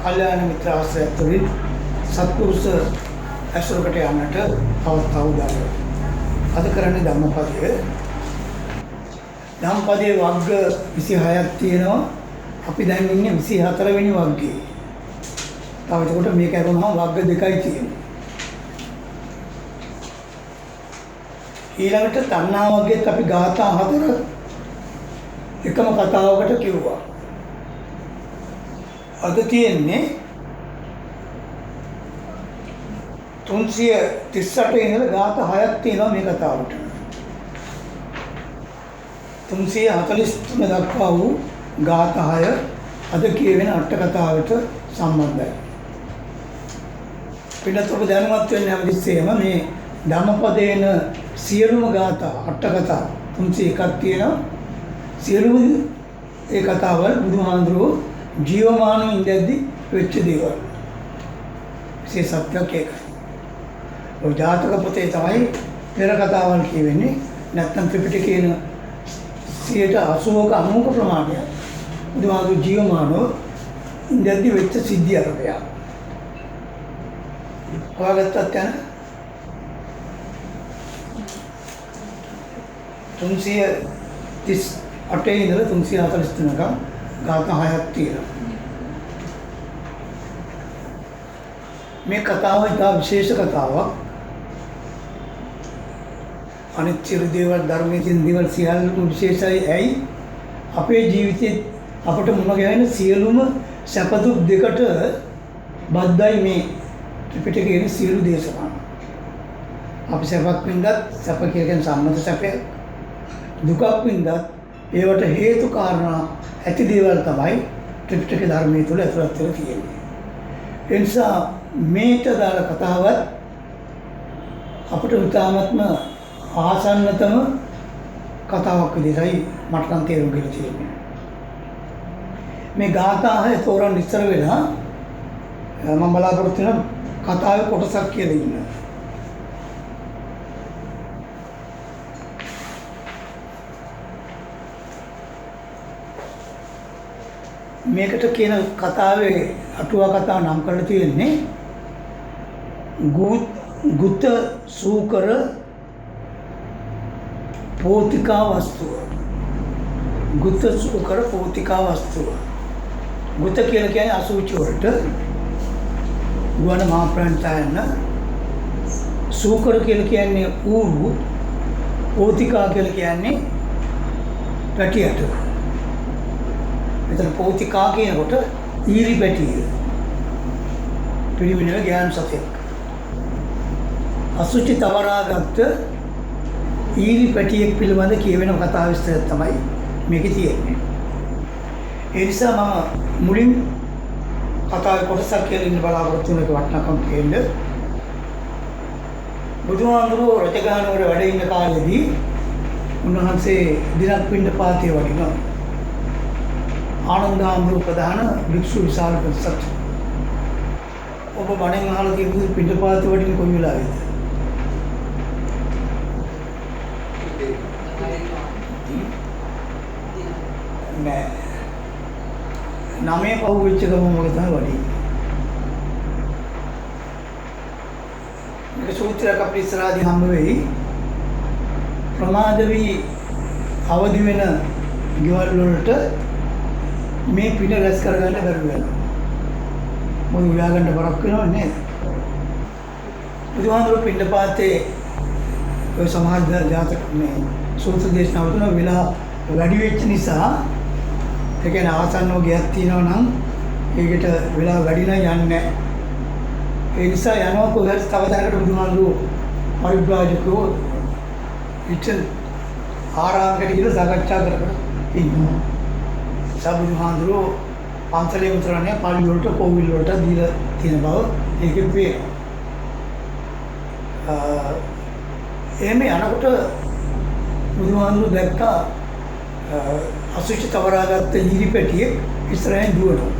කල්යාණ මිත්‍ර ආශ්‍රයත් තුළින් සත්පුරුෂ ඇසුරකට යන්නට අවස්ථාව උදා වෙනවා. අද කරන්නේ ධම්මපදයේ. ධම්මපදයේ වර්ග 26ක් තියෙනවා. අපි දැන් ඉන්නේ 24 වෙනි වර්ගයේ. තව එතකොට මේක අරගෙනම වර්ග දෙකයි තියෙන්නේ. ඊළඟට තණ්හා වර්ගයේත් අපි ගාථා 4 එකම කතාවකට කිව්වා. අද තියෙන්නේ 338 ඉඳලා ගාථා 6ක් තියෙනවා මේ කතාවට. 343 දක්වා වූ ගාථා 6 අද කියවෙන අට කතාවට සම්බන්ධයි. පිටත් ඔබ දැනුවත් වෙන්න හැමතිස්සෙම මේ ධම්මපදේන සියලුම ගාථා අට කතා 301ක් තියෙනවා. සියලුම ඒ කතාවල් බුදුහාඳුරෝ ජීවමානව ඉඳද්දි වෙච්ච දේවල්. විශේෂත්වයක් ඒකයි. ඔය ජාතක පොතේ තමයි පෙර කතාවල් කියවෙන්නේ. නැත්නම් ත්‍රිපිටකයේන 80ක 90ක ප්‍රමාණය බුදුහාඳුරෝ ජීවමානව ඉඳද්දි වෙච්ච සිද්ධි අරබය. ඔයාලටත් යන 338 ඉඳලා 343 වෙනකම් ගාථා 6ක් තියෙනවා. මේ කතාව ඉතා විශේෂ කතාවක්. අනිත් සියලු දේවල් ධර්මයේ තියෙන දේවල් සියල්ලම විශේෂයි. ඇයි? අපේ ජීවිතේ අපට මුණ ගැහෙන සියලුම සැප දුක් දෙකට බද්ධයි මේ ත්‍රිපිටකයේ සියලු දේශනා. අපි සැපක් වින්දත් සැප කියන සම්මත සැපය, දුකක් වින්දත් ඒවට හේතු කාරණා ඇති දේවල් තමයි ත්‍රිපිටක ධර්මයේ තුල ඇතුළත් වෙලා තියෙන්නේ. ඒ නිසා මේට දාලා කතාවත් අපිට උතාමත්ම ආසන්නතම කතාවක් විදිහටයි මට නම් තේරුම් ගන්න තියෙන්නේ. මේ ගාථා 6 තෝරන්න ඉස්සර වෙලා මම බලාපොරොත්තු වෙන කතාවේ කොටසක් කියලා ඉන්නවා. මේකට කියන කතාවේ අටුවා කතාව නම් කරලා තියෙන්නේ ගුත සූකර පෝතිකා වස්තුව. ගුත සූකර පෝතිකා වස්තුව. ගුත කියලා කියන්නේ අසුචි වලට ගුණ මහා ප්‍රාණයන්. සූකර කියලා කියන්නේ ඌරු. පෝතිකා කියලා කියන්නේ පැටියට. මෙතන පෞතිකා කියනකොට ඊරි පැටිය. පිළිවෙලක ඥාන සත්‍යයක්. අසුචි තවරාගත්ත ඊරි පැටියෙක් පිළිබඳ කියවෙන කතා විස්තරය තමයි මේකේ තියෙන්නේ. ඒ නිසා මම මුලින් කතාවේ කොටසක් කියලා ඉන්න බලාපොරොත්තු වෙන එක වටනකම් කියන්නේ. බුදුහාමුදුරුවෝ රජගහනුවර වැඩ ඉන්න කාලෙදී උන්වහන්සේ දිනක් පිණ්ඩපාතේ වඩිනවා. ආනන්ද හාමුදුරුවෝ ප්‍රධාන භික්ෂු විශාල පිරිසක්. ඔබ බණෙන් අහලා තියෙන පිටපාත වටින් කොයි වෙලාවෙද? නෑ. නමේ පහු වෙච්ච ගම මොකද තමයි වඩි. මේක සූත්‍රයක් අපේ ඉස්සරහදී හම්බ වෙයි. ප්‍රමාද වී අවදි වෙන ගෙවල් වලට මේ පින රැස් කරගන්න බැරි වෙනවා. මොන උයාගන්න බරක් වෙනව නේද? බුදුහාමුදුරුවෝ පින්නපාතේ ඔය සමාජ ජාතක මේ සූත්‍ර දේශනාව තුන වෙලා වැඩි වෙච්ච නිසා ඒ කියන්නේ ආසන්නව ගියක් තියෙනවා නම් ඒකට වෙලා වැඩි නම් යන්නේ නැහැ. ඒ නිසා යනවා කොහොමද තව දැනකට බුදුහාමුදුරුවෝ පරිබ්‍රාජකෝ ඉතින් ආරාමකට ගිහලා සාකච්ඡා කරගෙන ඉන්නවා. සබුදුහාඳුරෝ පන්සලේ උතරන්නේ පාළි වලට කෝවිල් වලට දීලා තියෙන බව ඒකෙන් පේනවා. එහෙම යනකොට බුදුහාඳුරෝ දැක්කා අසුචි තවරාගත්ත ඊරි පැටියෙක් ඉස්සරහින් දුවනවා.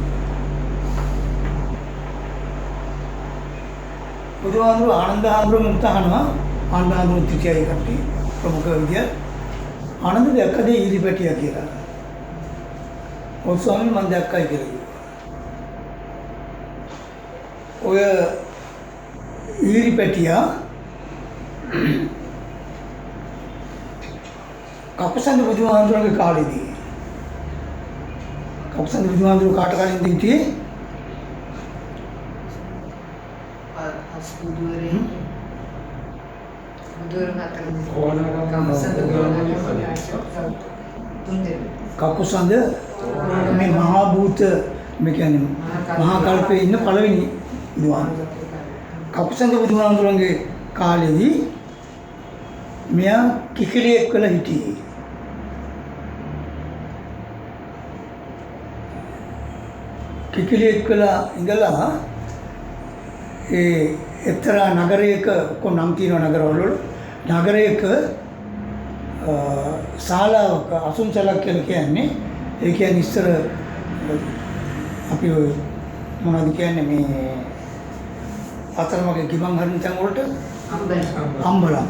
බුදුහාඳුරෝ ආනන්ද හාමුදුරුවෝ මුත්තහනවා. ආනන්ද හාමුදුරුවෝ තිතියයි කට්ටිය ප්‍රමුඛ විදිය ආනන්ද දැක්කද ඊරි පැටියා කියලා. ඔය ස්වාමීන් මම දැක්කයි කියලා කිව්වා. ඔය ඊරිපැටියා කකුසඳ බුදුහාමුදුරන්ගේ කාලෙදී කකුසඳ බුදුහාමුදුරුවෝ කාට කලින්ද හිටියේ? කකුසඳ මේ මහා භූත මේ කියන්නේ මහා කල්පයේ ඉන්න පළවෙනි බුදුහාමුදුරුවෝ. කකුසඳ බුදුහාමුදුරන්ගේ කාලෙදී මෙයා කිකිලියෙක් වෙලා හිටියේ. කිකිලියෙක් වෙලා ඉඳලා ඒ එක්තරා නගරයක කො නම් තියෙන නගරවල නගරයක ශාලාවක අසුන්සලක් කියලා කියන්නේ ඒ කියන්නේ ඉස්සර අපි මොනවද කියන්නේ මේ අතරමගේ ගිමන් හරින තැන් වලට අම්බලම්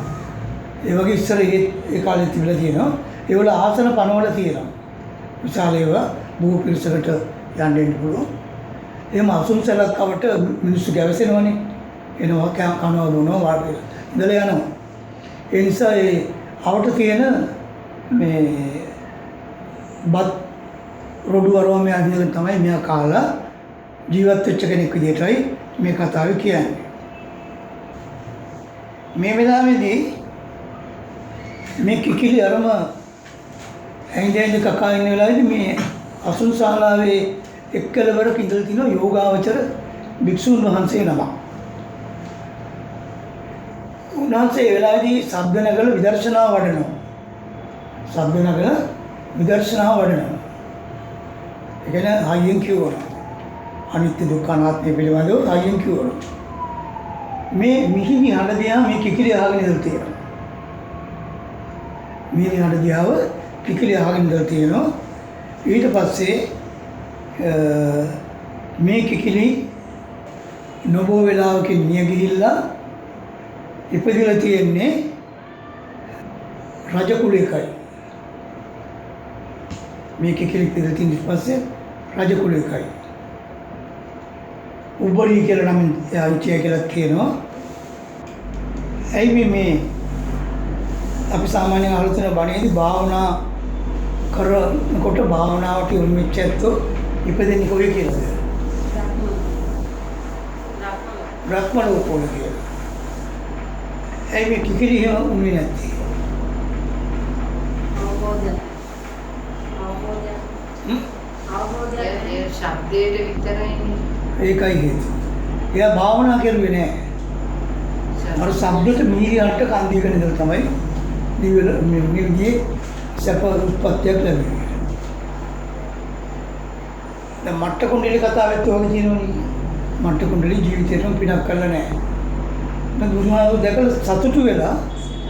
ඒ වගේ ඉස්සර ඒ කාලේ තිබිලා තියෙනවා. ඒ වල ආසන පනවල තියෙනවා. විශාල ඒවා බොහෝ පිරිසකට යන්න දෙන්න පුළුවන්. එහෙම අසුන්සලක් කවට මිනිස්සු ගැවසෙනවනේ. එනවා කනවා බොනවා වාඩි ඉඳලා යනවා. ඒ නිසා ඒ අවට තියෙන මේ බත් රොඩු වරම යන්නේ තමයි මෙයා කාලා ජීවත් වෙච්ච කෙනෙක් විදිහටයි මේ කතාවේ කියන්නේ. මේ වෙලාවේදී මේ කිකිලි අරම ඇයිදෙන් කකා ඉන්න වෙලාවේදී මේ අසුන් ශාලාවේ එක්කලවරක ඉඳලා තිනවා යෝගාවචර භික්ෂුන් වහන්සේ නමක්. උන්වහන්සේ ඒ වෙලාවේදී ශබ්ද නගල විදර්ශනා වඩනවා. ශබ්ද නගල විදර්ශනා වඩනවා. ඒ කියන්නේ හයියෙන් කියවනවා. අනිත්‍ය දුක්ඛ අනාත්ම පිළිබඳව හයියෙන් කියවනවා. මේ මිහිරි හඬ දිහා මේ කිකිලි අහගෙන ඉඳලා තියෙනවා. මිහිරි හඬ දිහාව කිකිලි අහගෙන ඉඳලා තියෙනවා. ඊට පස්සේ මේ කිකිලි නොබෝ වෙලාවකින් මිය ගිහිල්ලා ඉපදිලා තියෙන්නේ රජ කුලයකයි. මේ කිකිලි ඉපදිලා තියෙන පස්සේ රජ කුලයකයි. උබරි කියලා නම් ආයිචය කියලා කියනවා. ඇයි මේ අපි සාමාන්‍යයෙන් අහලා තියෙන බණේදී භාවනා කරනකොට භාවනාවට යොමු වෙච්ච ඇත්තෝ ඉපදෙන්නේ කොහේ කියලාද? බ්‍රහ්ම ලෝකවල කියලා. ඇයි මේ කිකිලි එහෙම උන්නේ නැත්තේ? අවබෝධය ශබ්දයට විතරයිනේ. ඒකයි හේතුව. එයා භාවනා කරුවේ නෑ. අර ශබ්දයට මීරියන්ට කන්දියක ඉඳලා තමයි දිවල මේ සැප උත්පත්තියක් ලැබෙන්නේ. දැන් මට්ට කුණ්ඩලි කතාවෙත් ඔයගොල්ලෝ කියනවනේ. මට්ට කුණ්ඩලි ජීවිතේටම පිනක් කරලා නෑ. දැන් බුදුහාමුදුරුවෝ දැකලා සතුටු වෙලා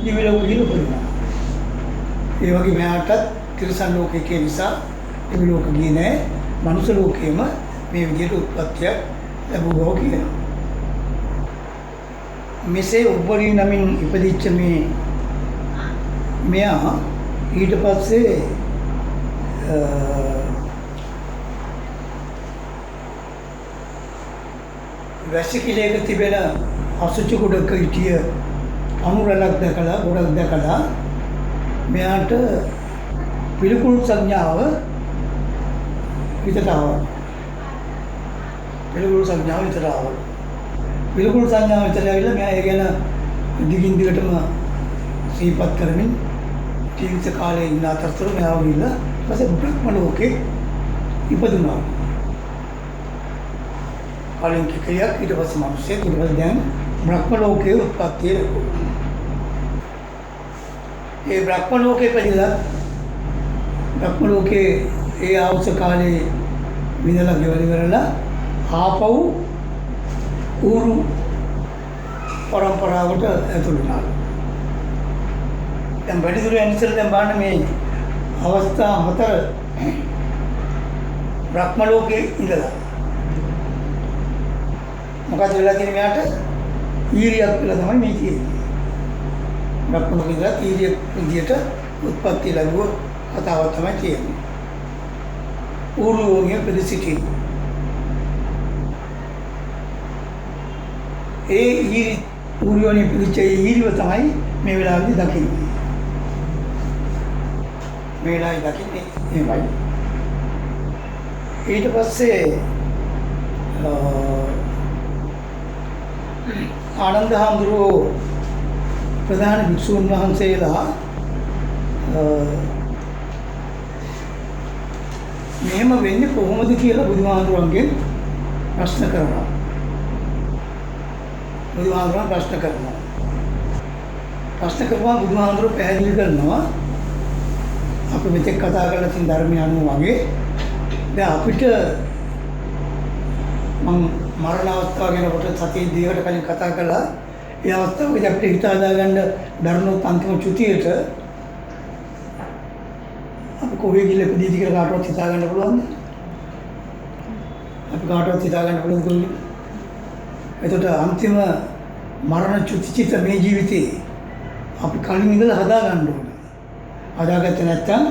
දිවල උහිල පුරුණා. ඒ වගේ මෙයාටත් තිරිසන් ලෝකයේ නිසා දිවි ලෝක ගියේ නෑ. මනුෂ්‍ය ලෝකයේම මේ විදිහට උත්පත්තියක් ලැබුවා කියනවා. මෙසේ උබ්බරි නමින් ඉපදිච්ච මෙයා ඊට පස්සේ වැසිකිළියක තිබෙන අසුචි ගොඩක හිටිය අනුරලක් දැකලා ගොඩක් දැකලා මෙයාට පිළිකුල් සංඥාව හිතට ආවා. පිළිකුල් සංඥාව හිතට ආවා. පිළිකුල් සංඥාව හිතට ඇවිල්ලා මෙයා ඒ ගැන දිගින් දිගටම සිහිපත් කරමින් ජීවිත කාලේ ඉන්න අතරතුර මෙයා ගිහිල්ලා ඊපස්සේ බ්‍රහ්ම ලෝකේ ඉපදුනා. කලින් කිකිලියක් ඊට පස්සේ මිනිස්සෙක් ඊට පස්සේ දැන් බ්‍රහ්ම ලෝකයේ උත්පත්තිය ලැබුණා. ඒ බ්‍රහ්ම ලෝකේ පරිලා බ්‍රහ්ම ලෝකේ ඒ ආවුස කාලේ විඳලා ගෙවල ඉවරලා ආපහු ඌරු පරම්පරාවට ඇතුළු වුණා. දැන් වැඩිදුර යන ඉස්සෙල්ලා දැන් බලන්න මේ අවස්ථා හතර බ්‍රහ්ම ලෝකේ ඉඳලා මොකද වෙලා තියෙන්නේ මෙයාට ඊරියක් කියලා තමයි මේ කියන්නේ. බ්‍රහ්ම ලෝකේ ඉඳලා ඊරියක් විදියට උත්පත්ති ලැබුව කතාව තමයි කියන්නේ. ඌරු වගේ ප්‍රතිසිටි ඒ ඊරි ඌරියෝනේ පිළිච්ච ඒ ඊරිව තමයි මේ වෙලාවේදී දකින්නේ. මේ වෙලාවේ දකින්නේ එහෙමයි. ඊට පස්සේ ආනන්ද හාමුදුරුවෝ ප්‍රධාන භික්ෂුන් වහන්සේලා මෙහෙම වෙන්නේ කොහොමද කියලා බුදුහාමුදුරන්ගෙන් ප්‍රශ්න කරනවා. බුදුහාමුදුරන් ප්‍රශ්න කරනවා. ප්‍රශ්න කරනවා බුදුහාමුදුරුවෝ පැහැදිලි කරනවා අපි මෙතෙක් කතා කරලා තියෙන ධර්මය අනුව වගේ දැන් අපිට මම මරණ අවස්ථාව ගැන කොට සතිය දෙකකට කලින් කතා කළා. ඒ අවස්ථාවේදී අපිට හිත හදාගන්න ධර්මෝත් අන්තිම චුතියට අපි කොහේ ගිහලා ඉපදීද කියලා කාටවත් හිතා ගන්න පුළුවන්ද? අපි කාටවත් හිතා ගන්න පුළුවන්ද කොහේ? එතකොට අන්තිම මරණ චුතිචිත මේ ජීවිතේ අපි කලින් ඉඳලා හදා ගන්න ඕනේ. හදාගත්තේ නැත්නම්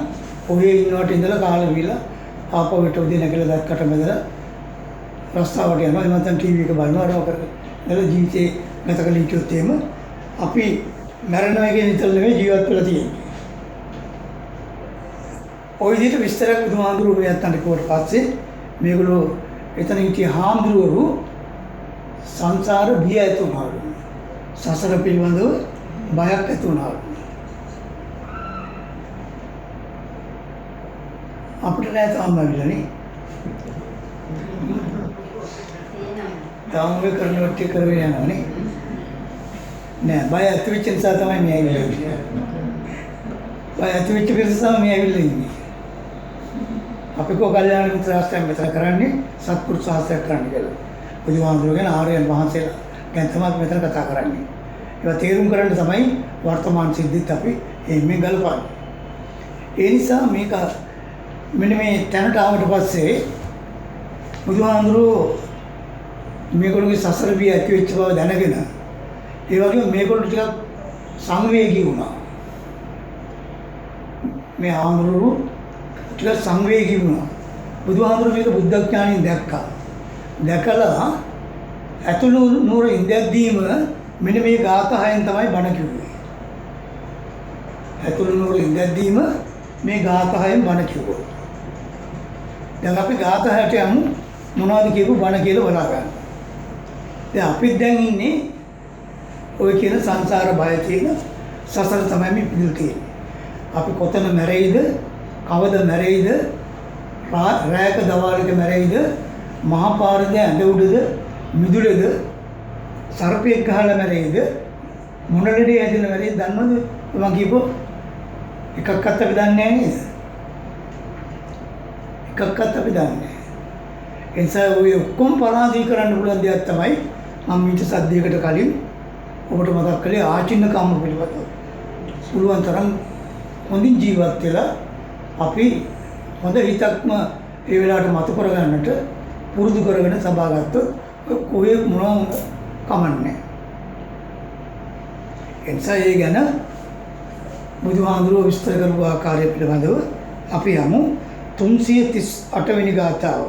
ඔහේ ඉන්නවට ඉඳලා කාලෙ ගිහලා ආපහු හිට උදේ නැගලා දැක්කට බදලා රස්තාවට යනවා. එහෙම නැත්නම් ටීවී එක බලනවා අරව කරගෙන. නේද ජීවිතේ ගත කළ යුතුත් එහෙම අපි මරණය කියන විතර නෙවෙයි ජීවත් වෙලා තියෙන්නේ. ওই විදිහට විස්තරයක් බුදුහාමුදුරුවෝ යත්තන්ට කිව්වට පස්සේ මේගොල්ලෝ එතන හිටිය හාමුදුරුවෝ සංසාර බිය ඇති වුණාලු. සසර පිළිබඳව බයක් ඇති වුණාලු. අපිට නෑ තාම ලැබිලානේ. තාම මේ කරනවට කරගෙන යනවානේ. නෑ බය ඇති වෙච්ච නිසා තමයි මේ ඇවිල්ලා ඉන්නේ. බය ඇති වෙච්ච නිසා මේ ඇවිල්ලා ඉන්නේ. අපි කෝ කල්යාණ මිත්‍ර ආශ්‍රයයෙන් මෙතන කරන්නේ සත්පුරුෂ සාහසයක් කරන්න කියලා. බුදුහාමුදුරුවෝ ආර්යයන් වහන්සේලා ගැන තමයි මෙතන කතා කරන්නේ. ඒවා තේරුම් කරන්න තමයි වර්තමාන සිද්ධිත් අපි මේ ගලපන්නේ. ඒ නිසා මේක මෙන්න මේ තැනට ආවට පස්සේ බුදුහාමුදුරුවෝ මේගොල්ලෝගේ සසර බිය ඇති වෙච්ච බව දැනගෙන ඒ වගේම මේගොල්ලෝ ටිකක් සංවේගී වුණා. මේ ආමුරු ටිකක් සංවේගී වුණා. බුදුහාමුදුරුවෝ මේක බුද්ධ ඥාණයෙන් දැක්කා. දැකලා ඇතුළු නුවර ඉඳද්දීම මෙන්න මේ ගාථායෙන් තමයි බණ කිව්වේ. ඇතුළු නුවර ඉඳද්දීම මේ ගාථායෙන් බණ කිව්වා. දැන් අපි ගාථායට යමු මොනවද කියපු බණ කියලා බලා ගන්න. දැන් අපි දැන් ඉන්නේ ඔය කියන සංසාර බය තියෙන සසර තමයි මේ පිළිල් තියෙන්නේ. අපි කොතන මැරෙයිද, කවද මැරෙයිද, රායක දවාලක මැරෙයිද, මහා පාරද ඇඳ උඩද, මිදුලේද, සර්පෙක් ගහලා මැරෙයිද, මොන ලෙඩේ ඇදලා මැරෙයිද දන්නවද? මම කියපෝ එකක්වත් අපි දන්නේ නැහැ නේද? එකක්වත් අපි දන්නේ නැහැ. ඒ නිසා ඔය ඔක්කොම පරාජය කරන්න පුළුවන් දෙයක් තමයි මම මීට සද්දයකට කලින් ඔබට මතක් කළේ ආචින්න කම්ම පිළිබඳව. පුළුවන් තරම් හොඳින් ජීවත් වෙලා අපි හොඳ හිතක්ම ඒ වෙලාවට මතු කරගන්නට පුරුදු කරගෙන සබාගත්තොත් කොහේ මොනවා කමන්නේ. ඒ නිසා ඒ ගැන බුදුහාමුදුරුවෝ විස්තර කරපු ආකාරය පිළිබඳව අපි යමු 338 වෙනි ගාථාව.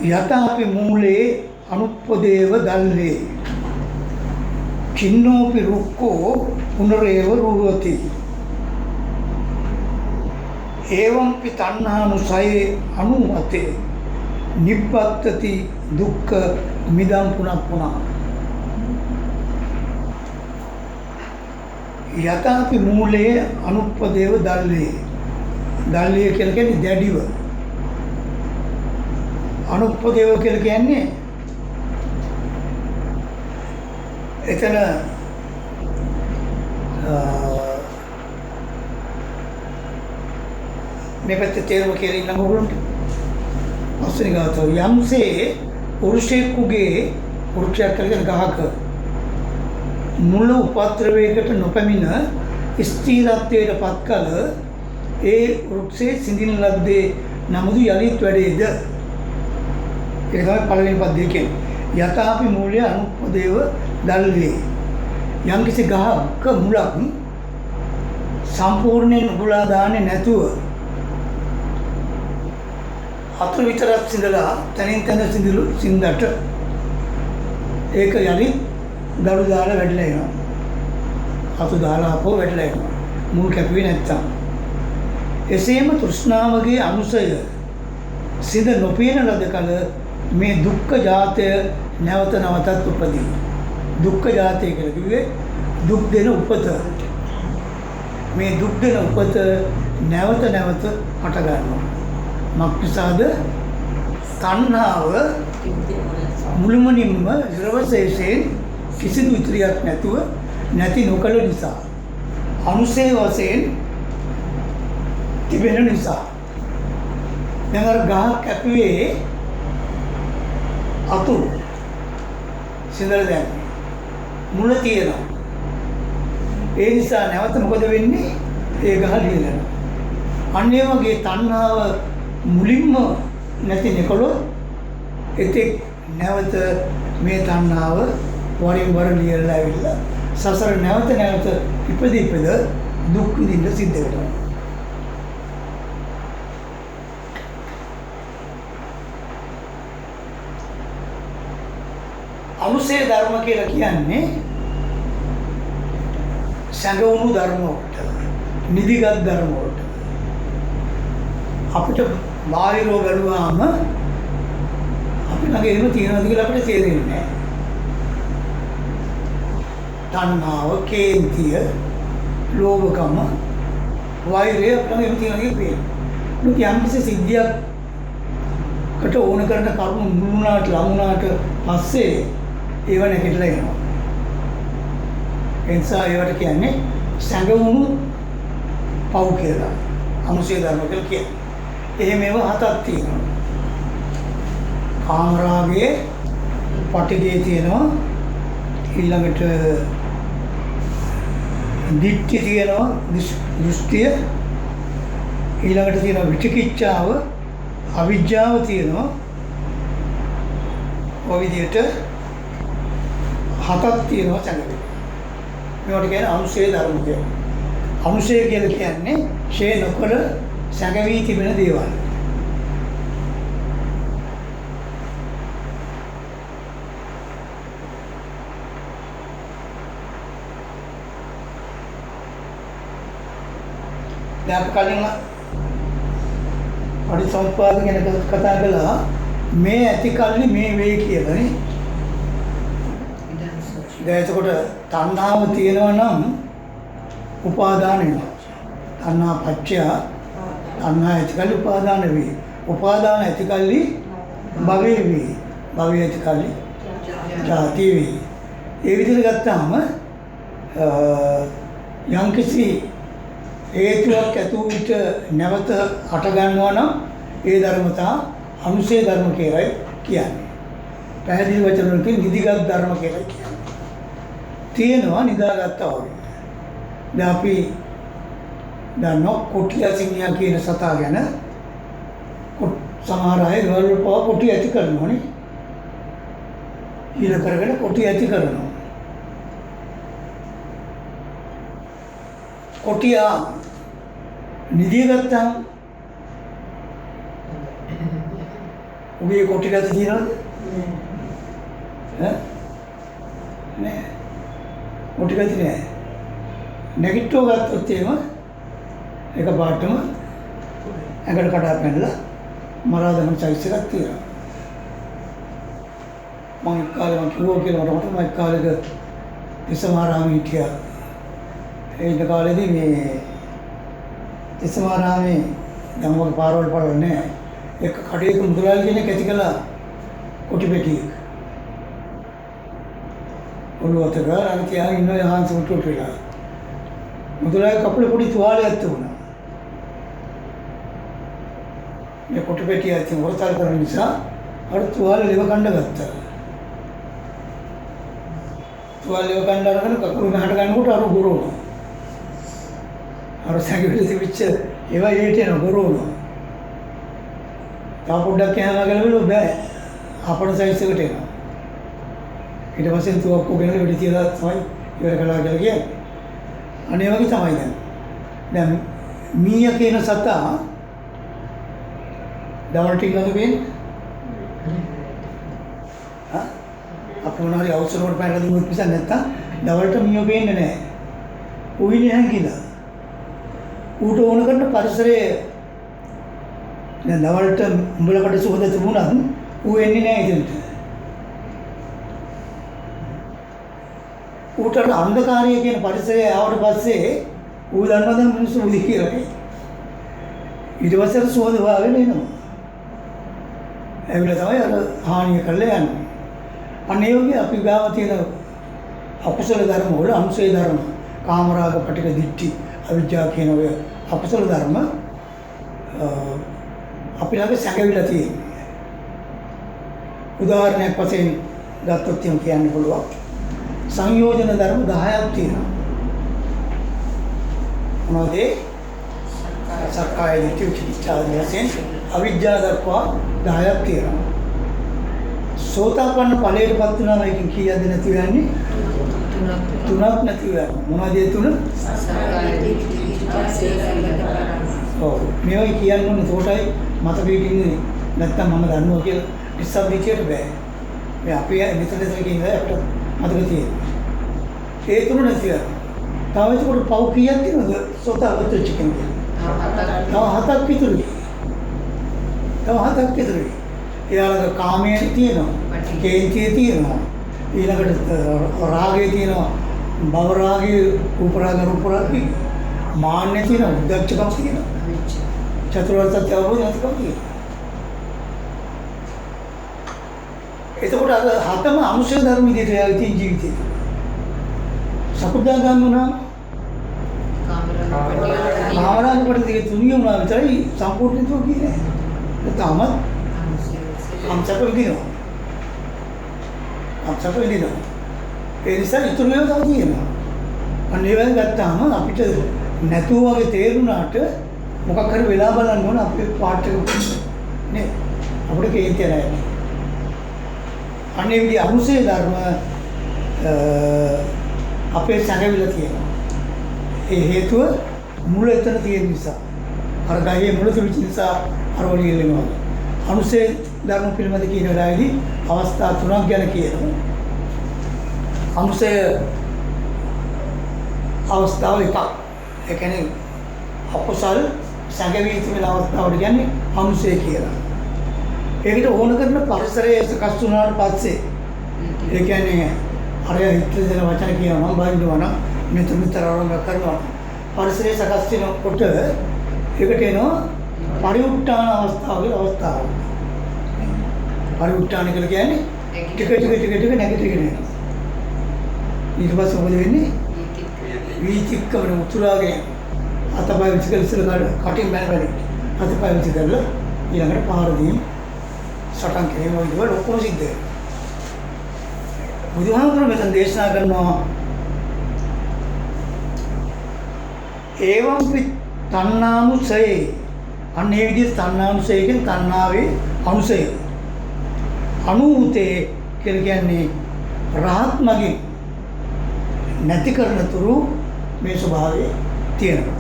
යතාපි මූලේ අනුප්පදේව දල්ලේ කින්නෝපි රුක්කෝ පුනරේව රුවති එවම්පි තණ්හානුසයේ අනුමතේ නිබ්බත්තති දුක්ඛ මිදම් පුනප්පුනා යතාපි මූලේ අනුප්පදේව දල්ලේ දල්ලේ කියලා කියන්නේ දැඩිව අනුප්පදේව කියලා කියන්නේ එතන මේ පැත්තේ තේරුම කියලා ඉන්න ඕගොල්ලන්ට පස්වෙනි ගාථාව යම්සේ පුරුෂයෙකුගේ පුරුෂයෙක් කරගෙන ගහක මුල උපද්‍රවයකට නොපැමිණ ස්ථීරත්වයට පත් කල ඒ වෘක්ෂයේ සිඳින ලද්දේ නමුදු යලිත් වැඩේද ඒක තමයි පළවෙනි පද්‍යය කියන්නේ. යතාපි මූල්‍ය අනුපදේව දල්ලේ යම්කිසි ගහක මුලක් සම්පූර්ණයෙන් උගුලා දාන්නේ නැතුව අතුරු විතරක් සිඳලා තනින් තන සිඳට ඒක යලිත් දඩු දාලා වැටලා එනවා. අතු දාලා අපෝ වැටලා එනවා. මුල් කැපුවේ නැත්තම්. එසේම තෘෂ්ණාවගේ අනුසය සිඳ නොපේන ලද කල මේ දුක්ඛ ජාතය නැවත නැවතත් උපදී. දුක්ඛ ජාතය කියලා කිව්වේ දුක් දෙන උපත. මේ දුක් දෙන උපත නැවත නැවත හට ගන්නවා. මක්නිසාද? තණ්හාව මුළුමනින්ම නිර්වශේෂයෙන් කිසිදු ඉතිරියක් නැතුව නැති නොකළ නිසා. අනුසය වශයෙන් තිබෙන නිසා. දැන් අර ගහ කැපුවේ අතු සිඳලා දැන් මුල තියෙනවා. ඒ නිසා නැවත මොකද වෙන්නේ? ඒ ගහ ලියනවා. අන්න ඒ වගේ තණ්හාව මුලින්ම නැති නිකොලොත් එතෙක් නැවත මේ තණ්හාව වරින් වර ලියලා ඇවිල්ලා සසර නැවත නැවත ඉපද දුක් විඳින්න සිද්ධ වෙනවා. අනුසය ධර්ම කියලා කියන්නේ සංගවුණු ධර්ම වලට, නිදිගත් ධර්ම වලට. අපිට බාහිරව බැලුවාම අපි ළඟ එහෙම තියෙනවද කියලා අපිට තේරෙන්නේ නැහැ. තණ්හාව, කේන්තිය, ලෝභකම, වෛරය අපිට එහෙම තියෙනවා කියලා පේනවා. යම් කිසි සිද්ධියකට ඕන කරන කරුණු මුළුණාට ලමුණාට පස්සේ ඒව නැගිටලා එනවා. ඒ නිසා ඒවට කියන්නේ සංගවුණු පව් කියලා. අනුසය ධර්ම කියලා කියන්නේ. එහෙම ඒවා හතක් තියෙනවා. කාමරාගයේ පටිඝය තියෙනවා. ඊළඟට දිට්ඨි තියෙනවා, දෘෂ්ටිය. ඊළඟට තියෙනවා විචිකිච්ඡාව, අවිජ්ජාව තියෙනවා. ඔය විදිහට හතක් තියෙනවා සංගවුණු. මේවට කියන්නේ අනුසය ධර්ම කියලා. අනුසය කියලා කියන්නේ ෂේ නොකර සංගවී තිබෙන දේවල්. දැන් අපි කලින් පරිසම්පාද ගැන කතා කළා. මේ ඇති කල්ලි මේ වේ කියලා නේ. දැන් එතකොට තණ්හාව තියෙනවා නම් උපාදාන වෙනවා. තණ්හා පත්‍ය තණ්හා ඇති කල්ලි උපාදාන වේ. උපාදාන ඇති කල්ලි භවය වේ. භවය ඇති කල්ලි ජාති වේ. ඒ විදිහට ගත්තාම යම්කිසි හේතුවක් ඇතුව විට නැවත හට ගන්නවා නම් ඒ ධර්මතා අනුසය ධර්ම කියලා කියන්නේ. පැහැදිලි වචන වලින් නිදිගත් ධර්ම කියලා කියන්නේ. තියෙනවා නිදාගත්තා වගේ. දැන් අපි දන්නවා කොටියා සිංහයා කියන සතා ගැන. සමහර අය වල කොටි ඇති කරනෝනේ. ඊළ කරගෙන කොටි ඇති කරනවා. කොටියා නිදිය ගත්තාම උගේ කොටි ගත තියනවද? ඈ නෑ. කොටි ගත නෑ. නැගිට්ටෝ ගත්තොත් එහෙම එක පාටම ඇඟට කඩා පැනලා මරා දාන සයිස් එකක් තියෙනවා. මම කාලේ මම කිව්වා කියලා මට මම කාලෙක තිසමාරාමේ හිටියා. ඒ කාලේදී මේ තිසමාරාමේ ගමවල පාරවල් පළවල නෑ. එක කඩේක මුදලාලි කෙනෙක් ඇති කළා කොටි පෙට්ටියක්. ඔළුවට ගාන තියාගෙන ඉන්න යහන්ස උටුට වෙලා. මුදලාලි කපුලේ පොඩි තුවාලයක් තිබුණා. මේ කොටි පෙට්ටිය ඇතුළේ වරතල් කරන නිසා අර තුවාලේ ලෙව කණ්ඩ ගත්තා. තුවාලේ ලෙව කණ්ඩ අරගෙන කකුල ගහට ගන්නකොට අර ගොරවනවා. අර සැඟවිලි තිබිච්ච ඒවා ඒට යන ගොරවනවා. තා පොඩ්ඩක් යනවා කියලා බෑ. අපේ සයිස් එකට එනවා. ඊට පස්සේ තුවක්කු ගෙනලා වෙඩි තියලා තමයි ඉවර කළා කියලා කියන්නේ. අනේ වගේ තමයි දැන්. දැන් මීයා කියන සතා දවල්ට ඉන්නද වෙන්නේ? හා? අපි මොනවා හරි අවසර වලට පැනලා දුන්නොත් මිසක් නැත්තම් දවල්ට මිනිහෝ පේන්නේ නැහැ. ඌ ඉන්නේ හැංගිලා. ඌට ඕන කරන පරිසරයේ දැන් දවල්ට උඹලකට සුහද තිබුණත් ඌ එන්නේ නැහැ ඉතින්ට. ඌට අන්ධකාරය කියන පරිසරය ආවට පස්සේ ඌ දන්නවා දැන් මිනිස්සු උදි කියලා නේ. ඊට පස්සේ සුහද වාගෙන එනවා. ඇවිල්ලා තමයි අර හානිය කරලා යන්නේ. අන්න ඒ වගේ අපි ගාව තියෙන අකුසල ධර්ම වල අනුසය ධර්ම කාමරාග පටික දිට්ඨි අවිජ්ජා කියන ඔය අකුසල ධර්ම අපි ළඟ සැකවිලා තියෙනවා. උදාහරණයක් වශයෙන් ගත්තොත් කියන්න පුළුවන් සංයෝජන ධර්ම 10ක් තියෙනවා. මොනවද? සක්කාය දිට්ඨි විචිකිච්ඡාදී වශයෙන් අවිජ්ජා දක්වා 10ක් තියෙනවා. සෝතාපන්න ඵලයටපත් වුණාම එකකින් කීයක්ද නැති වෙන්නේ? තුනක් නැති වෙනවා. මොනවද ඒ තුන? සක්කාය දිට්ඨි ඔව් මේවයි කියන්නේ උන්ටයි මතකෙකින් ඉන්නේ නැත්තම් මම දන්නවා කියලා විශ්වාසීචයට බෑ. මේ අපි මෙතන කියන්නේ අපිට මතක තියෙන්නේ. ඒ තුන නැති වෙනවා. තව ඒකට පව් කීයක් තියෙනවද? සෝතාපන්න චිකන් කියන්නේ. තව 7ක් විතරයි. තව 7ක් විතරයි. ඊළඟ කාමයේ තියෙනවා. කේන්තියේ තියෙනවා. ඊළඟට රාගයේ තියෙනවා. භව රාගයේ රූප රාග රූප රාගී මාන්නේ තියෙනවා. උද්දච්චකම් තියෙනවා. චතුරාර්ය සත්‍ය අවබෝධ නැතිකම තියෙනවා. එතකොට අර හතම අනුශය ධර්ම විදිහට යාගේ තියෙන ජීවිතේ. සකුදාගාමී වුණා. කාමරාග පරිදි තුනිය වුණා විතරයි සම්පූර්ණත්වය කියන්නේ. තාමත් අම්සක විදිනවා. අම්සක විදිනවා. ඒ නිසා ඉතුරු ඒවා තව තියෙනවා. අන්න ඒ වගේ ගත්තාම අපිට නැතුව වගේ තේරුණාට මොකක් හරි වෙලා බලන්න ඕන අපේ පාට් එක නේ. අපිට කේන්තිය නැහැ. අන්න ඒ විදිහ අනුශය ධර්ම අපේ සංගවිලා තියෙනවා. ඒ හේතුව මුල එතන තියෙන නිසා. අර ගහේ මුල තිබෙච්ච නිසා අර වලිය වෙනවා. අනුශය ධර්ම පිළිබඳ කියන වෙලාවේදී අවස්ථා තුනක් ගැන කියනවා. අනුශය අවස්ථාව එකක්. ඒ කියන්නේ අකුසල් සංගවිත වෙන අවස්ථාවට කියන්නේ අනුශය කියලා. ඒකට ඕන කරන පරිසරය සකස් වුණාට පස්සේ ඒ කියන්නේ අර හිතේ දෙන වචන කියනවා නම් බයින්නවා නම් මෙතනතරවම කරනවා. පරිසරය සකස් වෙනකොට ඒකට එනවා පරිඋත්ථාන අවස්ථාවේ අවස්ථාව. පරිඋත්ථාන කියලා කියන්නේ ටික නැගිටගෙන යනවා. ඊට පස්සේ මොකද වෙන්නේ? වීතික්කම උතුරාගෙන අතපය විසිකල ඉස්සර කටින් බැලබැලි අතපය විසිකල ඊළඟට පාර දීම සටන් කිරීම වගේ ඔක්කොම සිද්ධ වෙනවා. බුදුහාමුදුරුවෝ මෙතන දේශනා කරනවා ඒවම්පි තණ්හානුසය. අන්න ඒ විදිහට තණ්හානුසය කියන්නේ තණ්හාවේ අනුසය. අනුූතේ කියලා කියන්නේ රහත් මගින් නැති කරන තුරු මේ ස්වභාවය තියෙනවා.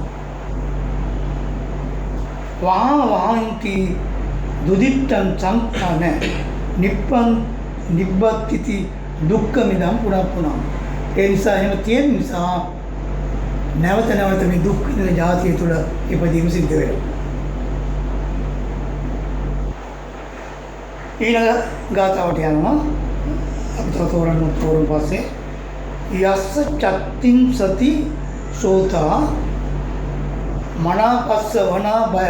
වහන්ති දුදිත්තං සංඛාන නිබ්බත්ති දුක්ඛමිදම් පුනප්පුනං. ඒ නිසා එහෙම තියෙන නිසා නැවත නැවත මේ දුක් විඳින જાතිය තුළ ඉපදීම සිද්ධ වෙනවා. ඊළඟ ගාථාවට යනවා. අපි තෝරන පස්සේ යස්ස චත්තිං සති සෝතා මනාපස්ස වනා බය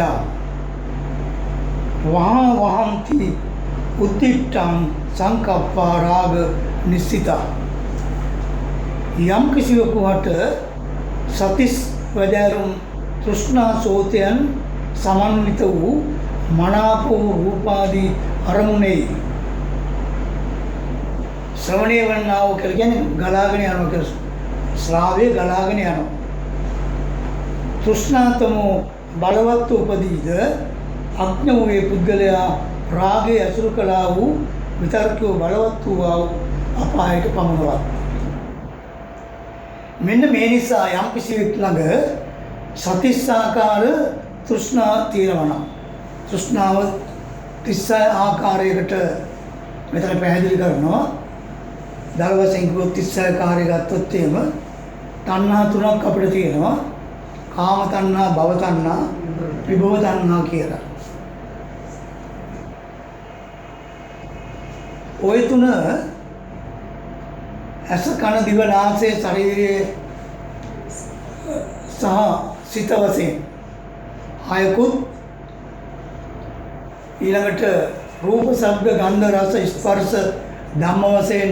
වහන්ති උද්දිට්ඨං සංකප්පා රාග නිස්සිතා. යම් කිසිවෙකුට සතිස් වදෑරුම් තෘෂ්ණා සෝතයන් සමන්විත වූ මනාපෝ රූපාදී අරමුණේ ශ්‍රවණය වන්නා වූ කියලා කියන්නේ ගලාගෙන යනවා කියලා. ශ්‍රාවය ගලාගෙන යනවා. තෘෂ්ණාතමෝ බලවත් උපදීද අඥ වූ පුද්ගලයා රාගයේ අසුරු කළා වූ විතර්කෝ බලවත් වූ අපායට පමුණවත්. මෙන්න මේ නිසා යම් කිසිවෙක් ළඟ සතිස්සාකාර තෘෂ්ණා තියෙනවා නම් තෘෂ්ණාව 30 ආකාරයකට මෙතන පැහැදිලි කරනවා. දල වශයෙන් කිව්වොත් 36 කාර්ය ගත්තොත් එහෙම තණ්හා තුනක් අපිට තියෙනවා. කාම තණ්හා, භව තණ්හා, විභව තණ්හා කියලා. ওই තුන ඇස කන දිව නාසය ශරීරයේ සහ සිත වශයෙන් හයකුත් ඊළඟට රූප ශබ්ද ගන්ධ රස ස්පර්ශ ධම්ම වශයෙන්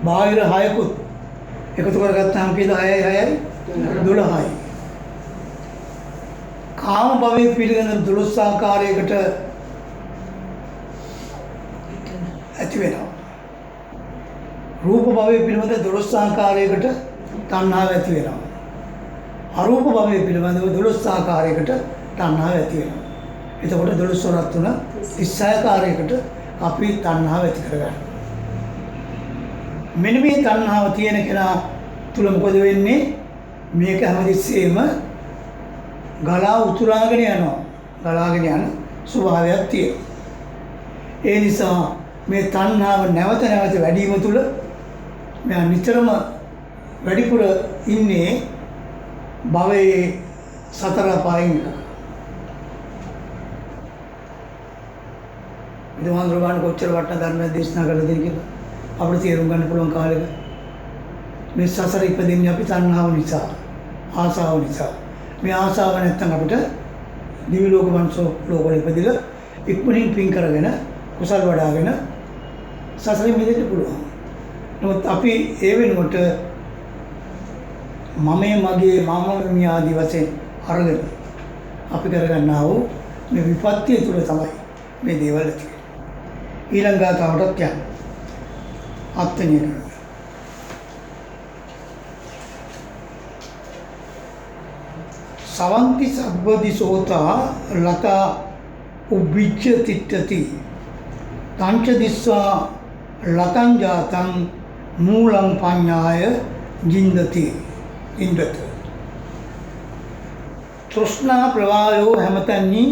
බාහිර හයකුත් එකතු කරගත්තාම කීයද 6යි 12යි. කාම භවයේ පිළිගන්න 12 ආකාරයකට ඇති වෙනවා. රූප භවයේ පිළිබඳ 12 ආකාරයකට තණ්හාව ඇති වෙනවා. අරූප භවයේ පිළිබඳව 12 ආකාරයකට තණ්හාව ඇති වෙනවා. එතකොට 12 වරක් තුන 36 ආකාරයකට අපි තණ්හාව ඇති කරගන්නවා. මෙන්න මේ තණ්හාව තියෙන කෙනා තුල මොකද වෙන්නේ? මේක හැමතිස්සෙම ගලා උතුරාගෙන යනවා. ගලාගෙන යන ස්වභාවයක් තියෙනවා. ඒ නිසා මේ තණ්හාව නැවත නැවත වැඩි වීම තුළ මෙයා නිතරම වැඩිපුර ඉන්නේ භවයේ සතර පායින්. විද්‍යාන්තර ගන්න කොච්චර වටන ධර්මයක් දේශනා කරලා දෙන කියලා අපිට තේරුම් ගන්න පුළුවන් කාලෙක මේ සසර ඉපදින්නේ අපි තණ්හාව නිසා, ආසාව නිසා. මේ ආසාව නැත්තම් අපිට දිවි ලෝක මනුෂ්‍ය ලෝකවල ඉපදිලා ඉක්මනින් පින් කරගෙන කුසල් වඩාගෙන සසරින් මිදෙන්න පුළුවන්. නමුත් අපි ඒ වෙනුවට මමයේ මගේ මම මේ ආදී වශයෙන් අරගෙන අපි කරගන්නා වූ මේ විපත්තිය තුළ තමයි මේ දේවල් ඇති වෙන්නේ. ඊළඟ ගාතාවටත් යන්න. අත්ඤ්ඤය කරගන්න. සවන්ති සබ්බදි සෝතා ලතා උබ්බිච්ඡ තිට්ඨති තංච දිස්වා ලතං ජාතං මූලං පඤ්ඤාය ජින්දති ඉන්දත. තෘෂ්ණා ප්‍රවාහෝ හැමතැනී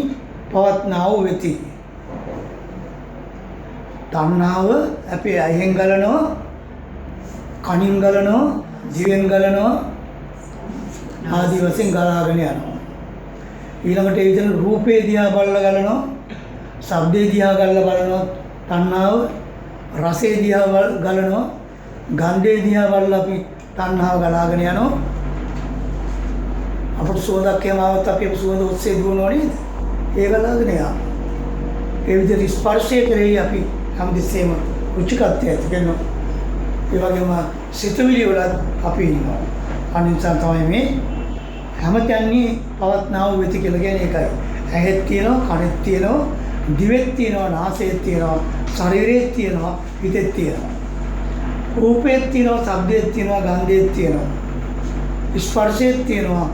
පවත්නා වූ වෙති. තණ්හාව අපේ ඇහෙන් ගලනවා, කනින් ගලනවා, දිවෙන් ගලනවා ආදී වශයෙන් ගලාගෙන යනවා. ඊළඟට ඒ විදිහට රූපේ දිහා බලලා ගලනවා, ශබ්දේ දිහා ගලලා බලනවා තණ්හාව, රසේ දිහා ගලනවා, ගන්ධේ දිහා බලලා අපි තණ්හාව ගලාගෙන යනවා. අපට සුවඳක් එහෙම આવත් අපි සුවඳ ඔස්සේ දුවනවා නේද? ඒ ගලාගෙන යනවා. ඒ විදිහට ස්පර්ශය කෙරෙහි අපි හැමදෙස්සෙම රුචිකත්වය ඇති කරනවා. ඒ වගේම සිතුවිලි වලත් අපි ඉන්නවා. අනිසා තමයි මේ හැමතැනී පවත්නා වූ වෙති කියලා කියන්නේ ඒකයි. ඇහෙත් තියෙනවා, කනෙත් තියෙනවා, දිවෙත් තියෙනවා, නාසයෙත් තියෙනවා, ශරීරෙත් තියෙනවා, හිතෙත් තියෙනවා. රූපෙත් තියෙනවා, ශබ්දෙත් තියෙනවා, ගන්ධෙත් තියෙනවා, ස්පර්ශෙත් තියෙනවා.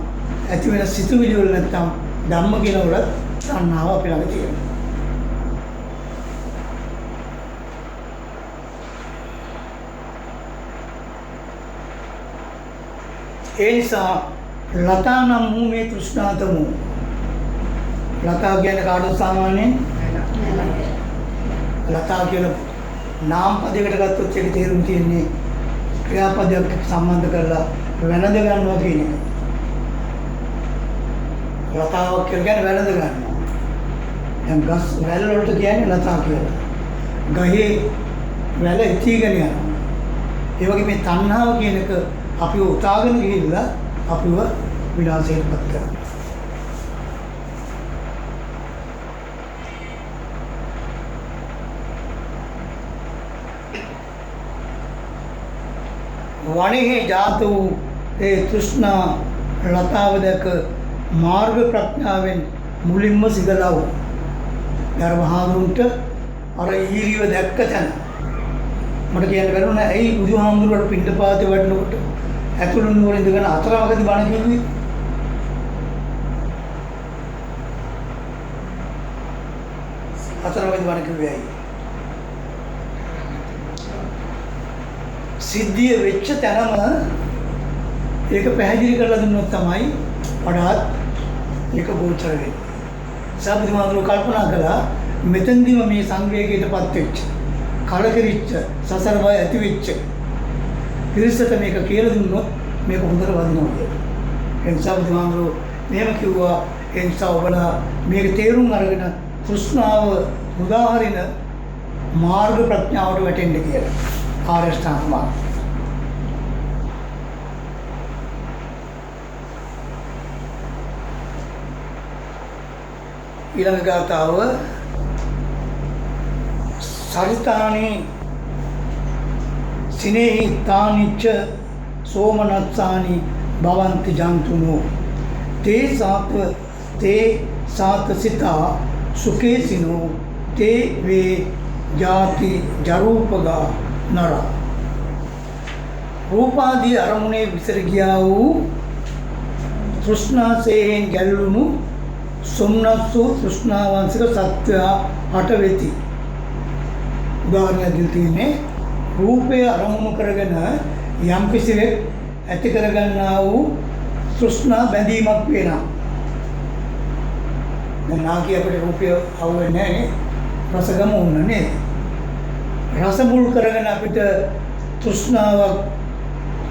ඇති වෙන සිතුවිලි වල නැත්තම් ධම්ම කියන වල තණ්හාව අපි ළඟ තියෙනවා. ඒ නිසා ලතා නම් වූ මේ තෘෂ්ණාතමු. ලතා කියන්නේ කාටද සාමාන්‍යයෙන්? ලතා කියන නාම පදයකට ගත්තොත් ඒක තේරුම් තියෙන්නේ ක්‍රියාපදයක් සම්බන්ධ කරලා වැළඳ ගන්නවා කියන එක. ලතාවක් කියන්නේ වැළඳ ගන්නවා. දැන් ගස් වැල් වලට කියන්නේ ලතා කියලා. ගහේ වැල ඉතිගෙන යනවා. ඒ වගේ මේ තණ්හාව කියන එක අපිව උතාගෙන ගිහිල්ලා අපිව විනාශයටපත් කරනවා. වණෙහි ජාත වූ ඒ තෘෂ්ණා ලතාව දැක මාර්ග ප්‍රඥාවෙන් මුලින්ම සිදලා වූ ධර්මහාමුදුරන්ට අර ඊරිව දැක්ක තැන මට කියන්න බැරුණා ඇයි බුදුහාමුදුරුවෝ පිටපාතේ වඩනකොට ඇතුළු නුවර ඉඳගෙන අතරමඟදී බණ කිව්වේ? අතරමඟදී බණ කිව්වේ ඇයි? සිද්ධිය වෙච්ච තැනම ඒක පැහැදිලි කරලා දුන්නොත් තමයි වඩාත් ඒක ගෝචර වෙන්නේ. සාබුදුමාතුරු කල්පනා කළා මෙතෙන්දිම මේ සංවේගයටපත් වෙච්ච, කලකිරිච්ච, සසර බය ඇති වෙච්ච පිරිසට මේක කියලා දුන්නොත් මේක හොඳට වදිනවා කියලා. ඒ නිසා බුදුහාමුදුරුවෝ මෙහෙම කිව්වා. ඒ නිසා ඔබලා මේක තේරුම් අරගෙන තෘෂ්ණාව මුදාහරින මාර්ග ප්‍රඥාවට වැටෙන්න කියලා. ආර්ය අෂ්ටාංග මාර්ගය. ඊළඟ ගාථාව සරිතානි සිනේහි තානිච්ච සෝමනස්සානි භවන්ති ජන්තුනෝ තේ සාත සිතා සුකේසිනෝ තේ වේ ජාති ජරූපගා නර. රූපාදී අරමුණේ විසර ගියා වූ තෘෂ්ණාසයෙන් ගැලුණු සොම්නස්සු තෘෂ්ණාවංශක සත්වයා හට වෙති. උදාහරණයක් දෙන්නේ රූපය අරමුණු කරගෙන යම් කිසිවෙක් ඇති කරගන්නා වූ තෘෂ්ණා බැඳීමක් වෙනවා. දැන් නාකිය අපිට රූපය අවුවේ නැහැ නේ. රසගම වුණ නේද? රස මුල් කරගෙන අපිට තෘෂ්ණාවක්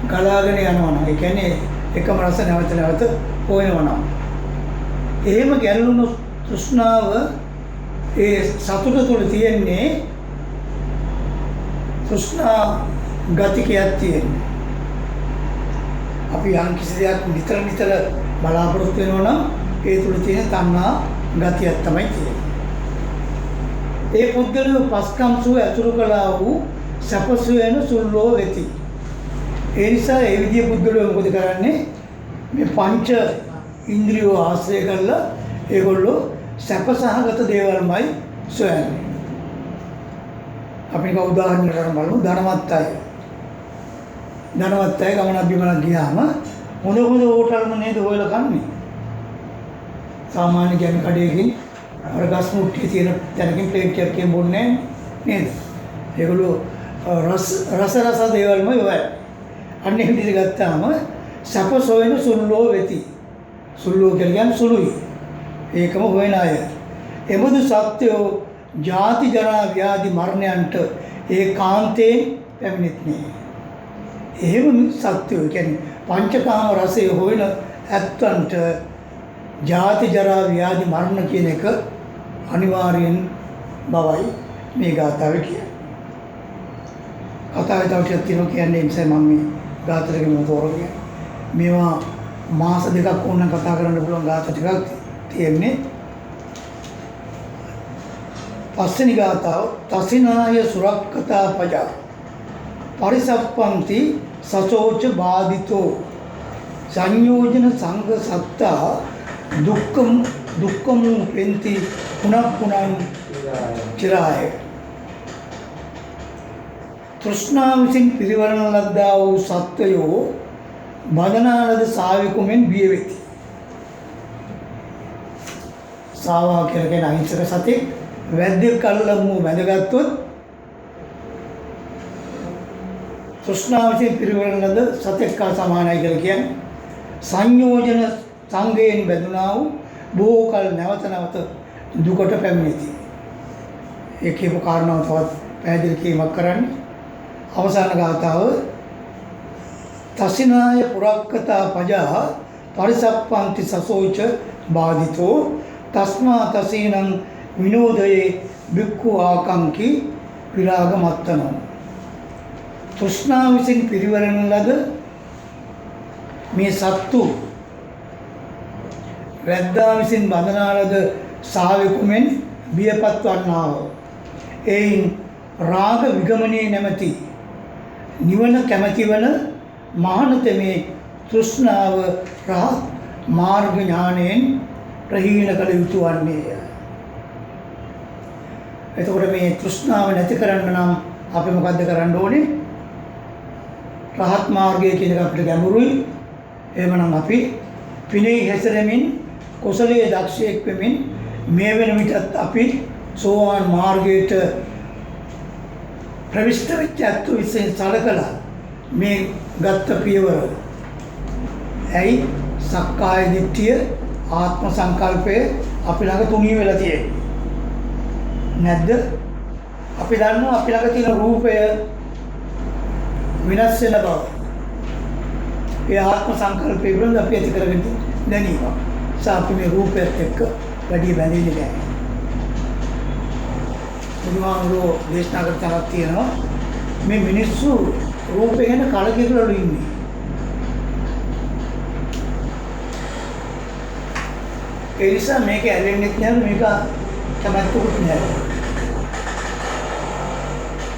ගලාගෙන යනවා නම් ඒ කියන්නේ එකම රස නැවත නැවත හොයනවා නම් එහෙම ගැලුණු තෘෂ්ණාව ඒ සතුට තුළ තියෙන්නේ තෘෂ්ණා ගතිකයක් තියෙන්නේ. අපි යම් කිසි දෙයක් නිතර බලාපොරොත්තු වෙනවා නම් ඒ තුළ තියෙන තණ්හා ගතියක් තමයි තියෙන්නේ. ඒ පුද්ගලයා පස්කම් සුව ඇතුළු කළා වූ සැපසු වෙන සුල්ලෝ වෙති. ඒ නිසා ඒ විදිය පුද්ගලයා මොකද කරන්නේ? මේ පංච ඉන්ද්‍රියෝ ආශ්‍රය කරලා ඒගොල්ලෝ සැපසහගත දේවල්මයි සොයන්නේ. අපි නිකන් උදාහරණයක් ගන්න බලමු. ධනවත් අය ගමනක් බිමනක් ගියාම හොඳ හෝටල්ම නේද හොයලා කන්නේ. සාමාන්‍ය ගැමි කඩේකින් අර ගස් මුට්ටිය තියෙන තැනකින් ප්ලේට් එකකින් බොන්නේ නේද? ඒගොල්ලෝ රස දේවල්මයි හොයන්නේ. අන්න එහෙම විදිහට ගත්තාම සැප සොයන සුල්ලෝ වෙති. සුල්ලෝ කියන්නේ සුළුයි. ඒකම හොයන අය. එමුදු සත්‍යෝ ජාති ජරා ව්‍යාධි මරණයන්ට ඒකාන්තයෙන් පැමිණෙත් නෑ. එහෙම සත්‍යෝ කියන්නේ පංචකාම රසය හොයන ඇත්තන්ට ජාති ජරා ව්‍යාධි මරණ කියන එක අනිවාර්යෙන් බවයි මේ ගාථාවේ කියන්නේ. කතාවේ තව ටිකක් තියෙනවා කියන්නේ නිසා මම මේ ගාථාවක මොතෝරගෙන මේවා මාස දෙකක් ඕනනම් කතා කරන්න පුළුවන් ගාථා ටිකක් තියෙන්නේ. පස්වෙනි ගාථාව තසිනාය සුරක්කතා පජා පරිසප්පන්ති සචෝච බාධිතෝ සංයෝජන සංඝ සත්තා දුක්ඛම් පෙන්ති පුනප්පුනං චිරාය. තෘෂ්ණා විසින් පිරිවරණ ලද්දා වූ සත්වයෝ බදනාලද සාවිකුමෙන් බිය වෙති. සාවා කියන අහිංසක සතෙක් වැද්දෙක් කල්ලමු වැදගත්තොත් තෘෂ්ණා විසින් පිරිවරණ ලද සතෙක් හා සමානයි කියලා කියන්නේ. සංයෝජන සංගයෙන් බැඳුනා වූ බොහෝ කල නැවත දුකට පැමිණෙති. ඒ කියපු කාරණාව තවත් පැහැදිලි කිරීමක් කරන්නේ. අවසාන ගාථාව තසිනාය පුරක්කතා පජා පරිසප්පන්ති සසෝච බාධිතෝ තස්මා තසීනං විනෝදයේ බික්ඛු ආකංකි විරාග මත්තනෝ. තෘෂ්ණා විසින් පිරිවරණ ලද මේ සත්තු වැද්දා විසින් බඳනා ලද සාවිකුමෙන් බියපත් වන්නාව. එයින් රාග විගමනයේ නැමැති නිවන කැමැති වන මහානතමේ තෘෂ්ණාව රහත් මාර්ග ඥාණයෙන් ප්‍රහීන කළ යුතු වන්නේය. එතකොට මේ තෘෂ්ණාව නැති කරන්න නම් අපි මොකද්ද කරන්න ඕනේ? රහත් මාර්ගය කියන එක අපිට ගැඹුරුයි. එහෙමනම් අපි පිනේ හැසිරෙමින් කුසලයේ දක්ෂයෙක් වෙමින් මේ වෙන විටත් අපි සෝවාන් මාර්ගයට ප්‍රවිෂ්ඨ වෙච්ච අත්තු විසින් සලකලා මේ ගත්ත පියවර. ඇයි සක්කාය දිට්ඨිය ආත්ම සංකල්පය අපි ළඟ තුනී වෙලා තියෙන්නේ නැද්ද? අපි දන්නවා අපි ළඟ තියෙන රූපය විනාශ වෙන බව. ඒ ආත්ම සංකල්පය පිළිබඳ අපි ඇති කරගෙන දැනීම. අපි මේ රූපයත් එක්ක වැඩි බැඳෙන්නේ නැහැ. බුදුහාමුදුරුවෝ දේශනා කර තරක් තියෙනවා මේ මිනිස්සු රූපේ ගැන කලකිරලා ඉන්නේ. ඒ නිසා මේක ඇලෙන්නෙත් නැහැ මේක කැමැත්තකුත් නැහැ.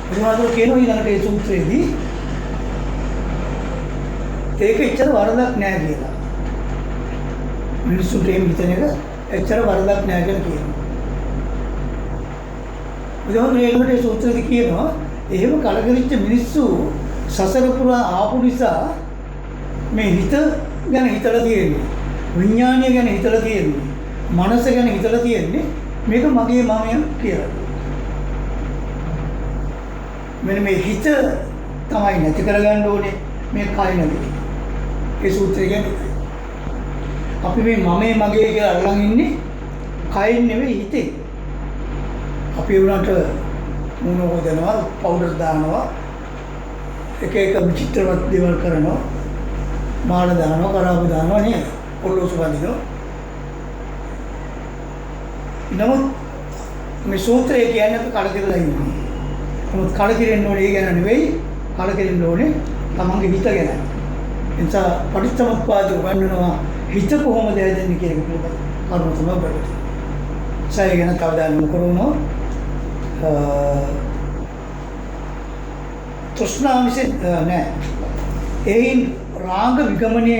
බුදුහාමුදුරුවෝ කියනවා ඊළඟට ඒ සූත්‍රයේදී ඒක එච්චර වරදක් නැහැ කියලා. මිනිස්සුන්ට එහෙම හිතන එක එච්චර වරදක් නැහැ කියලා කියනවා. බුදුහාමුදුරුවෝ ඒකට ඒ සූත්‍රයේදී කියනවා එහෙම කලකිරිච්ච මිනිස්සු සසර පුරා ආපු නිසා මේ හිත ගැන හිතලා තියෙන්නේ. විඥානය ගැන හිතලා තියෙන්නේ. මනස ගැන හිතලා තියෙන්නේ මේක මගේ මමය කියලා. මෙන්න මේ හිත තමයි නැති කරගන්න ඕනේ මේ කය නෙවෙයි. ඒ සූත්‍රය කියන්නේ අපි මේ මමේ මගේ කියලා අල්ලන් ඉන්නේ කයින් නෙවෙයි හිතේ. අපි උනට මොන හොදනවා පවුඩර් දානවා එක එක විචිත්‍රවත් දේවල් කරනවා මාල දානවා කරාබු දානවා නේද පොළොස් වදිනවා. නමුත් මේ සූත්‍රය කියන්නේ අපි කලකිරලා ඉන්නේ. නමුත් කලකිරෙන්න ඕනේ ඒ ගැන නෙවෙයි කලකිරෙන්න ඕනේ තමන්ගේ හිත ගැන. ඒ නිසා පටිච්චසමුප්පාද උගන්වනවා හිත කොහොමද හැදෙන්නේ කියන එක පිළිබඳ කරුණු තමයි බලන්න. සය ගැන කවදාද කරනවා තෘෂ්ණාව විසින් නෑ. එයින් රාග විගමනය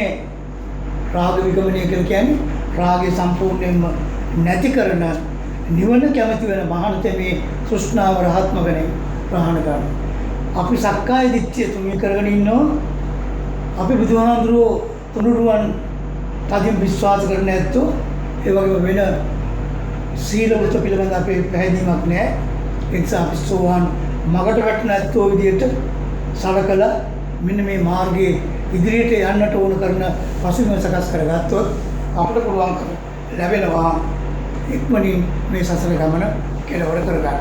කියලා කියන්නේ රාගය සම්පූර්ණයෙන්ම නැති කරන නිවන කැමති වෙන මහානතේ මේ තෘෂ්ණාව රහත්මකනේ ප්‍රහාණ කරනවා. අපි සක්කාය දිට්ඨිය තුනී කරගෙන ඉන්නවා. අපි බුදුහාමුදුරුවෝ තුනුරුවන් තදින් විශ්වාස කරන්නේ නැත්තෝ ඒ වගේම වෙන සීල වෘත පිළිබඳ අපේ පැහැදීමක් නැහැ. ඒ නිසා අපි සෝවාන් මගට වැටෙන ඇත්තෝ විදියට සලකලා මෙන්න මේ මාර්ගයේ ඉදිරියට යන්නට ඕන කරන පසුබිම සකස් කරගත්තොත් අපිට පුළුවන්කම ලැබෙනවා ඉක්මනින් මේ සසර ගමන කෙලවර කරගන්න.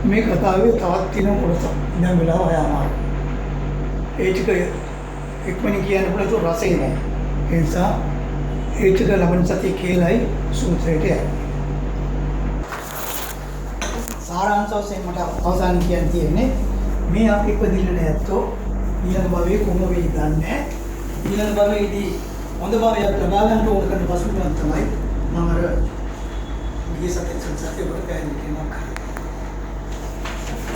මේ කතාවේ තවත් තියෙන කොටසක් ඉඳන් වෙලාව යනවා. ඒ ටික ඉක්මනින් කියන්න පුළුවන් රසය නෑ. ඒ නිසා ඒ ටික ලබන සතිය කියලායි සූත්‍රයට යන්නේ. සාරාංශ වශයෙන් මට අවසාන කියන්න තියෙන්නේ මේ අපි ඉපදින්න නැත්තෝ ඊළඟ භවයේ කොහොම වෙයිද දන්නේ නැහැ. ඊළඟ භවයේදී හොඳ භවයක් ලබා ගන්න ඕන කරන පසුබිම තමයි මම අර ගිය සතියේ වල කියන්නේ